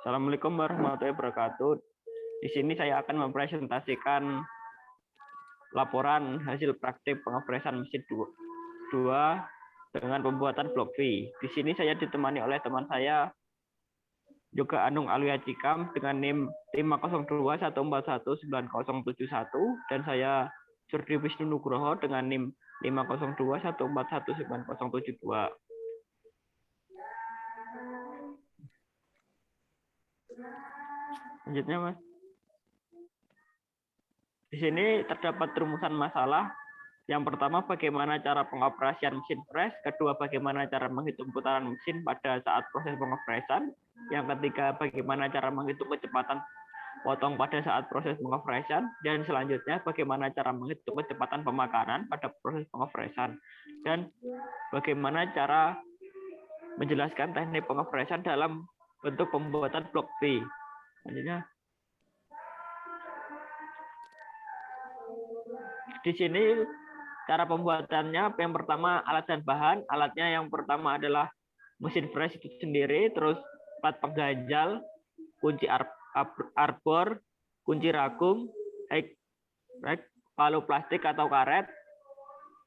Assalamualaikum warahmatullahi wabarakatuh. Di sini saya akan mempresentasikan laporan hasil praktik pengoperasian mesin 2 dengan pembuatan blok V. Di sini saya ditemani oleh teman saya Yoga Anung Alia Cikam dengan NIM 50214190071 dan saya Surdi Wisnu Nugroho dengan NIM 50214190072. Lanjutnya, Mas. Di sini terdapat rumusan masalah. Yang pertama, bagaimana cara pengoperasian mesin press. Kedua, bagaimana cara menghitung putaran mesin pada saat proses pengoperasian. Yang ketiga, bagaimana cara menghitung kecepatan potong pada saat proses pengoperasian. Dan selanjutnya, bagaimana cara menghitung kecepatan pemakanan pada proses pengoperasian. Dan bagaimana cara menjelaskan teknik pengoperasian dalam bentuk pembuatan blok V. Selanjutnya, di sini cara pembuatannya, yang pertama alat dan bahan. Alatnya yang pertama adalah mesin press itu sendiri, terus plat pengganjal, kunci arbor, kunci ragum, palu plastik atau karet,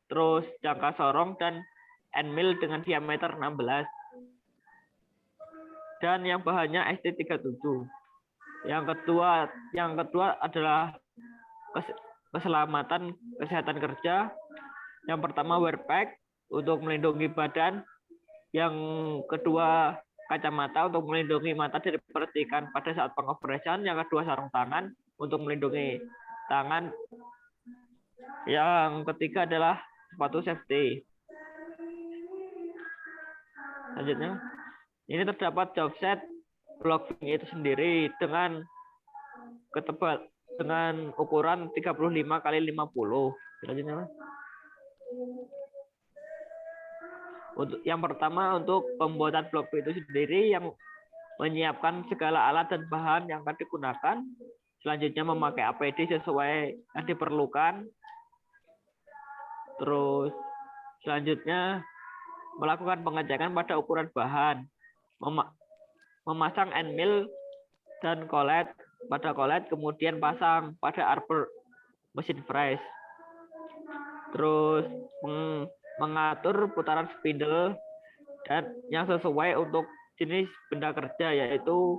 terus jangka sorong dan end mill dengan diameter 16. Dan yang bahannya ST37. Yang kedua adalah keselamatan kesehatan kerja. Yang pertama wear pack untuk melindungi badan. Yang kedua kacamata untuk melindungi mata dari percikan pada saat pengoperasian. Yang kedua sarung tangan untuk melindungi tangan. Yang ketiga adalah sepatu safety. Selanjutnya, ini terdapat job set blok itu sendiri dengan ukuran 35 kali 50. Selanjutnya, yang pertama untuk pembuatan blok itu sendiri yang menyiapkan segala alat dan bahan yang akan digunakan. Selanjutnya memakai APD sesuai yang diperlukan. Terus selanjutnya melakukan pengecekan pada ukuran bahan. Memasang end mill dan collet pada collet, kemudian pasang pada arbor mesin press. Terus mengatur putaran spindle dan yang sesuai untuk jenis benda kerja, yaitu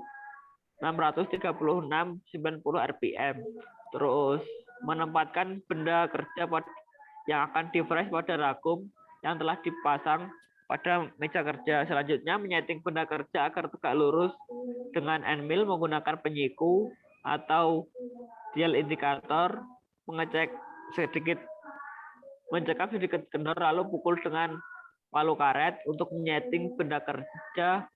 636/90 rpm. Terus menempatkan benda kerja yang akan di press pada ragum yang telah dipasang pada meja kerja. Selanjutnya menyeting benda kerja agar tegak lurus dengan end mill menggunakan penyiku atau dial indikator, mencekap sedikit kendor lalu pukul dengan palu karet untuk menyeting benda kerja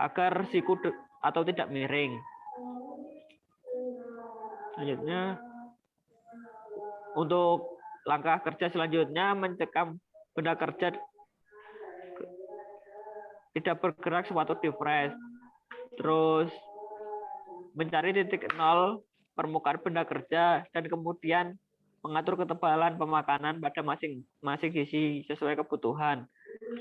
agar siku atau tidak miring. Selanjutnya, untuk langkah kerja selanjutnya mencekam benda kerja tidak bergerak sewaktu di press. Terus mencari titik nol permukaan benda kerja dan kemudian mengatur ketebalan pemakanan pada masing-masing sisi sesuai kebutuhan.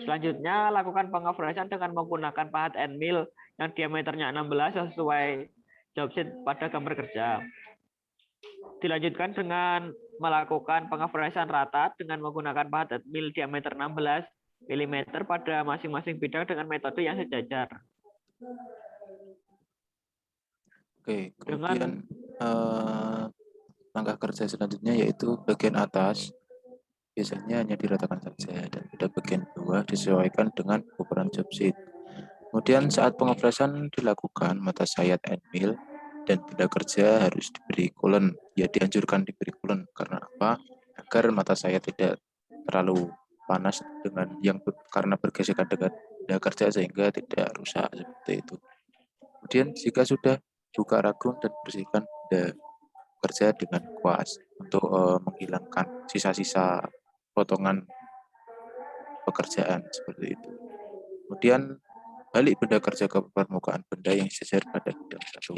Selanjutnya, lakukan pengoperasian dengan menggunakan pahat end mill yang diameternya 16 sesuai job sheet pada gambar kerja. Dilanjutkan dengan melakukan pengoperasian rata dengan menggunakan pahat end mill diameter 16 mm pada masing-masing bidang dengan metode yang sejajar. Oke, kemudian langkah kerja selanjutnya yaitu bagian atas biasanya hanya diratakan saja dan pada bagian bawah disesuaikan dengan ukuran job sheet. Kemudian saat pengoperasian dilakukan, mata sayat end mill dan benda kerja harus diberi coolant. Ya, dianjurkan diberi coolant karena apa? Agar mata sayat tidak terlalu panas karena bergesekan dengan benda kerja sehingga tidak rusak seperti itu. Kemudian jika sudah buka ragum dan bersihkan benda kerja dengan kuas untuk menghilangkan sisa-sisa potongan pekerjaan seperti itu. Kemudian balik benda kerja ke permukaan benda yang sejajar pada bidang satu.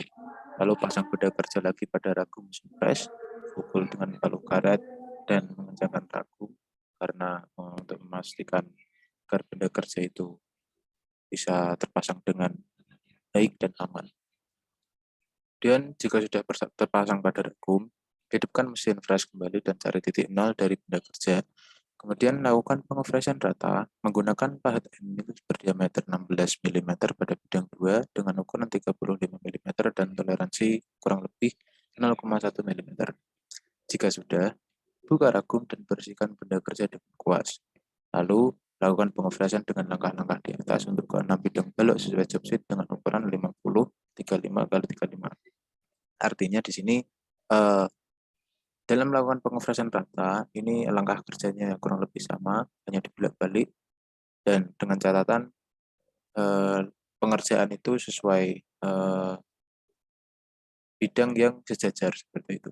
Lalu pasang benda kerja lagi pada ragum mesin press, pukul dengan palu karet dan mengencangkan ragum karena untuk memastikan agar benda kerja itu bisa terpasang dengan baik dan aman. Kemudian jika sudah terpasang pada ragum, hidupkan mesin fresh kembali dan cari titik nol dari benda kerja. Kemudian lakukan pengefreshan rata menggunakan pahat N-mil berdiameter 16 mm pada bidang 2 dengan ukuran 35 mm dan toleransi kurang lebih 0,1 mm. Jika sudah, buka ragum dan bersihkan benda kerja dengan kuas. Lalu, lakukan pengefreshan dengan langkah-langkah di atas untuk ke-6 bidang balok sesuai job sheet dengan ukuran 50 35 x 35. Artinya di sini dalam melakukan pengefreshan rata, ini langkah kerjanya kurang lebih sama, hanya dibolak-balik dan dengan catatan pengerjaan itu sesuai bidang yang sejajar seperti itu.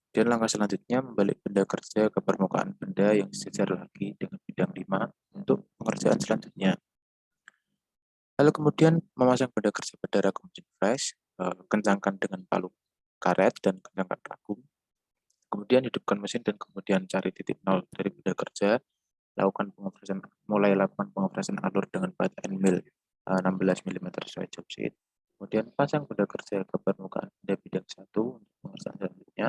Dan langkah selanjutnya membalik benda kerja ke permukaan benda yang sejajar lagi dengan bidang 5 untuk pengerjaan selanjutnya. Lalu kemudian memasang benda kerja pada ragum mesin fresh, kencangkan dengan palu karet dan kencangkan ragum. Kemudian hidupkan mesin dan kemudian cari titik nol dari benda kerja. Mulai lakukan pengefresan alur dengan baut N-mil 16 mm sesuai job sheet. Kemudian pasang benda kerja ke permukaan benda bidang 1 untuk pengerjaan selanjutnya.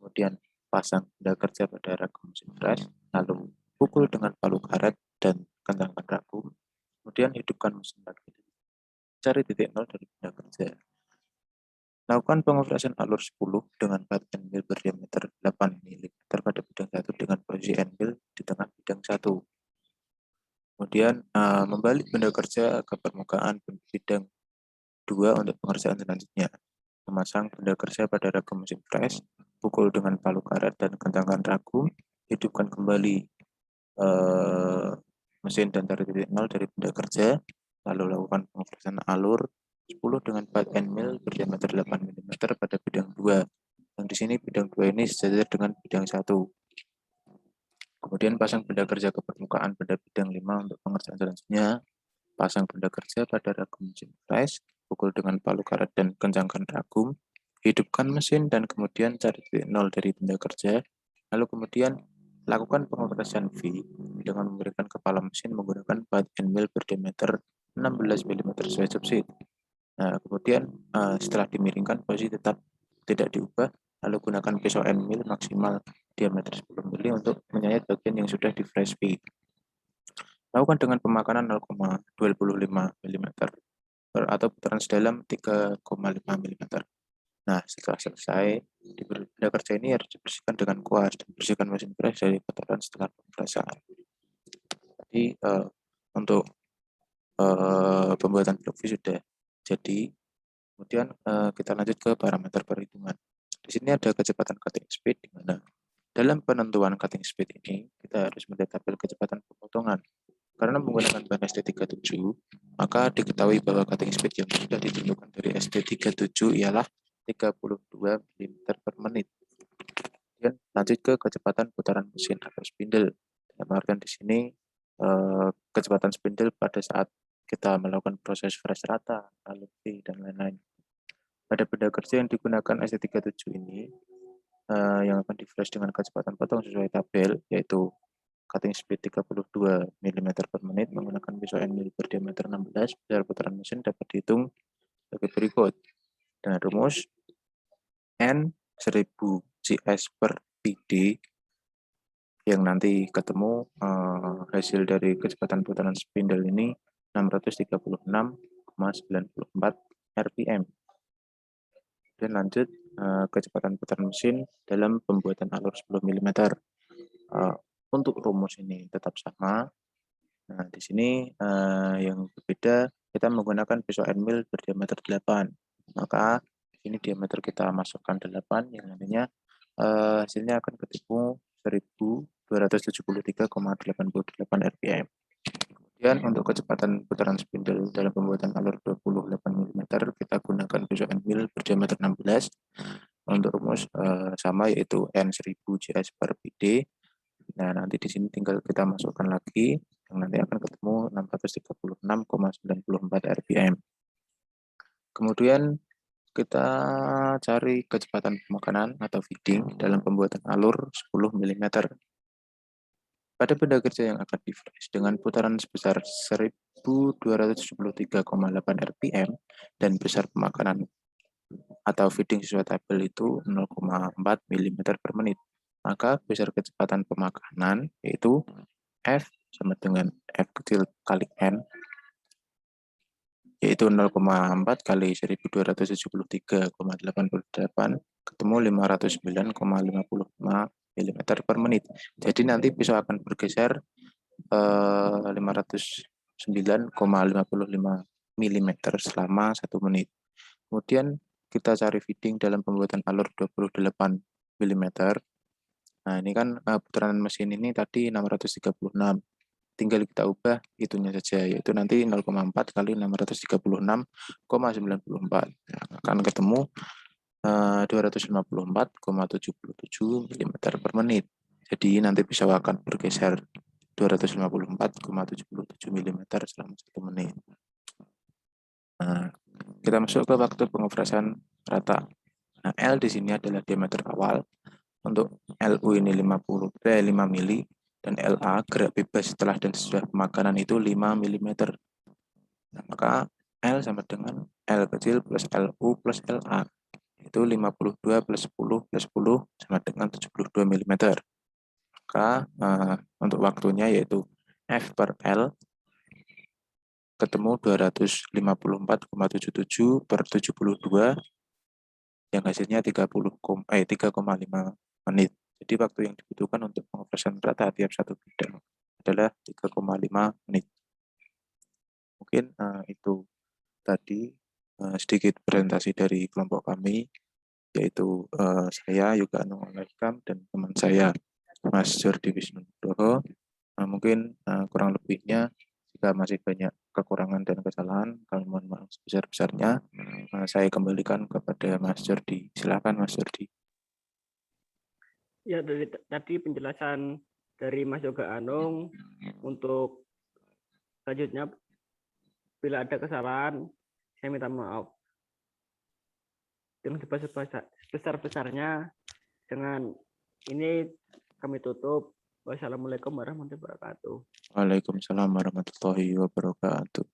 Kemudian pasang benda kerja pada ragum mesin fresh, lalu pukul dengan palu karet dan kencangkan ragum. Kemudian hidupkan mesin lagi. Cari titik nol dari benda kerja. Lakukan pengefresan alur 10 dengan baut N-mil berdiameter 8 mm pada bidang 1 dengan posisi N-mil di tengah bidang 1. Kemudian membalik benda kerja ke permukaan bidang 2 untuk pengerjaan selanjutnya. Memasang benda kerja pada ragum mesin fresh, pukul dengan palu karet dan kencangkan ragum, hidupkan kembali mesin dan cari titik nol dari benda kerja, lalu lakukan pengefresan alur 10 dengan baut N-mil berdiameter 8 mm pada bidang 2. Yang di sini bidang 2 ini sejajar dengan bidang 1. Kemudian pasang benda kerja ke permukaan pada bidang 5 untuk pengerjaan selanjutnya. Pasang benda kerja pada ragum mesin fresh, pukul dengan palu karet dan kencangkan ragum, hidupkan mesin dan kemudian cari titik nol dari benda kerja. Lalu kemudian lakukan pengefresan V dengan memberikan kepala mesin menggunakan baut N-mil berdiameter 16 mm sesuai job sheet. Nah, kemudian setelah dimiringkan posisi tetap tidak diubah, lalu gunakan pisau N-mil maksimal diameter 10 mm untuk menyayat bagian yang sudah di fresh V. Lakukan dengan pemakanan 0,25 mm atau putaran sedalam 3,5 mm. Nah, setelah selesai, benda kerja ini harus dibersihkan dengan kuas dan bersihkan mesin fresh dari kotoran setelah pemfreshan. Jadi untuk pembuatan blok V sudah jadi. Kemudian kita lanjut ke parameter perhitungan. Di sini ada kecepatan cutting speed, di mana dalam penentuan cutting speed ini kita harus melihat tabel kecepatan pemotongan. Karena menggunakan bahan ST37, maka diketahui bahwa cutting speed yang sudah ditentukan dari ST37 ialah 32 mm per menit. Kemudian lanjut ke kecepatan putaran mesin atau spindle. Dalam artian di sini kecepatan spindle pada saat kita melakukan proses fresh rata, lalu V, dan lain-lain. Pada benda kerja yang digunakan ST37 ini, yang akan di fresh dengan kecepatan potong sesuai tabel, yaitu cutting speed 32 mm per menit menggunakan pisau N-mil berdiameter 16, biar putaran mesin dapat dihitung sebagai berikut. Dengan rumus N 1000 CS per PD yang nanti ketemu hasil dari kecepatan putaran spindle ini 636,94 rpm. Dan lanjut kecepatan putaran mesin dalam pembuatan alur 10 mm. Untuk rumus ini tetap sama. Nah, di sini yang berbeda, kita menggunakan pisau N-mil berdiameter 8. Maka di sini diameter kita masukkan 8, yang nantinya hasilnya akan ketemu 1273,88 rpm. Kemudian untuk kecepatan putaran spindle dalam pembuatan alur 28 mm, kita gunakan pisau N-mil berdiameter 16. Untuk rumus sama, yaitu N 1000 CS per PD. Nah, nanti di sini tinggal kita masukkan lagi, yang nanti akan ketemu 636,94 rpm. Kemudian kita cari kecepatan pemakanan atau feeding dalam pembuatan alur 10 mm. Pada benda kerja yang akan di fresh dengan putaran sebesar 1000 1273,8 rpm dan besar pemakanan atau feeding sesuai tabel itu 0,4 mm per menit. Maka besar kecepatan pemakanan yaitu F sama dengan F kecil kali N, yaitu 0,4 kali 1273,88 ketemu 509,55 mm per menit. Jadi nanti pisau akan bergeser 509,55 mm selama 1 menit. Kemudian kita cari feeding dalam pembuatan alur 28 mm. Nah, ini kan putaran mesin ini tadi 636. Tinggal kita ubah itunya saja, yaitu nanti 0,4 kali 636,94. Nah, akan ketemu 254,77 mm per menit. Jadi nanti pisau akan bergeser 254,77 mm selama 1 menit. Nah, kita masuk ke waktu pengoperasian rata. Nah, L di sini adalah diameter awal. Untuk LU ini 5 mili dan LA gerak bebas setelah dan sesudah pemakanan itu 5 mm. Nah, maka L sama dengan L kecil plus LU plus LA. Itu 52 plus 10 plus 10 sama dengan 72 mm. Maka untuk waktunya yaitu F per L ketemu 254,77 per 72 yang hasilnya 3,5 menit. Jadi waktu yang dibutuhkan untuk pengoperasian rata tiap satu bidang adalah 3,5 menit. Mungkin itu tadi sedikit presentasi dari kelompok kami, yaitu saya Yoga Anung Alaikam dan teman saya Mas Jordi Wisnu Nugroho. Mungkin kurang lebihnya jika masih banyak kekurangan dan kesalahan, kami mohon maaf sebesar-besarnya. Saya kembalikan kepada Mas Jordi. Silakan Mas Jordi. Ya, dari tadi penjelasan dari Mas Yoga Anung. Untuk selanjutnya, bila ada kesalahan, saya minta maaf. Dengan sebesar-besarnya, dengan ini kami tutup. Wassalamualaikum warahmatullahi wabarakatuh. Waalaikumsalam warahmatullahi wabarakatuh.